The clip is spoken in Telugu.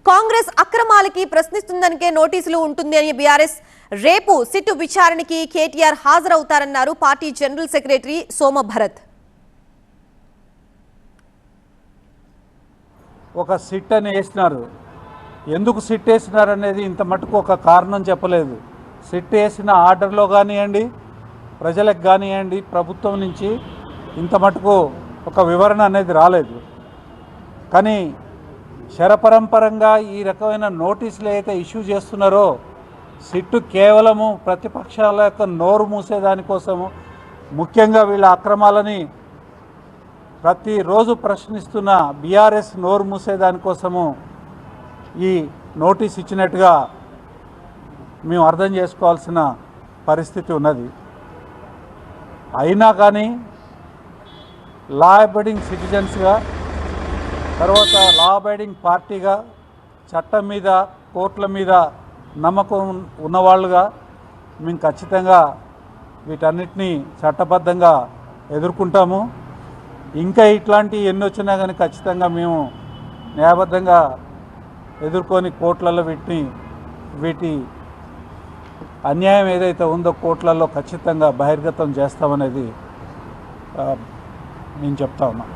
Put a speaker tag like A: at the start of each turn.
A: కాంగ్రెస్ అక్రమాలకి ప్రశ్నిస్తుందనికే నోటీసులు ఉంటుంది అని బీఆర్ఎస్ రేపు సిట్టు విచారణకి కేటీఆర్ హాజరవుతారన్నారు పార్టీ జనరల్ సెక్రటరీ సోమ భరత్.
B: ఒక సిట్ అని వేసినారు. ఎందుకు సిట్ వేసినారు అనేది ఇంత మటుకు ఒక కారణం చెప్పలేదు. సిట్ వేసిన ఆర్డర్లో కానివ్వండి, ప్రజలకు కానివ్వండి, ప్రభుత్వం నుంచి ఇంత మటుకు ఒక వివరణ అనేది రాలేదు. కానీ శరపరంపరంగా ఈ రకమైన నోటీసులు అయితే ఇష్యూ చేస్తున్నారో సిట్టు కేవలము ప్రతిపక్షాల యొక్క నోరు మూసేదానికోసము, ముఖ్యంగా వీళ్ళ అక్రమాలని ప్రతిరోజు ప్రశ్నిస్తున్న బీఆర్ఎస్ నోరు మూసేదానికోసము ఈ నోటీస్ ఇచ్చినట్టుగా మేము అర్థం చేసుకోవాల్సిన పరిస్థితి ఉన్నది. అయినా కానీ లా అబైడింగ్ సిటిజన్స్గా, తర్వాత లా అబైడింగ్ పార్టీగా, చట్టం మీద, కోర్టుల మీద నమ్మకం ఉన్నవాళ్ళుగా మేము ఖచ్చితంగా వీటన్నిటినీ చట్టబద్ధంగా ఎదుర్కొంటాము. ఇంకా ఇట్లాంటి ఎన్ని వచ్చినా కానీ ఖచ్చితంగా మేము న్యాయబద్ధంగా ఎదుర్కొని కోర్టులలో వీటి అన్యాయం ఏదైతే ఉందో కోర్టులలో ఖచ్చితంగా బహిర్గతం చేస్తామనేది నేను చెప్తా ఉన్నాను.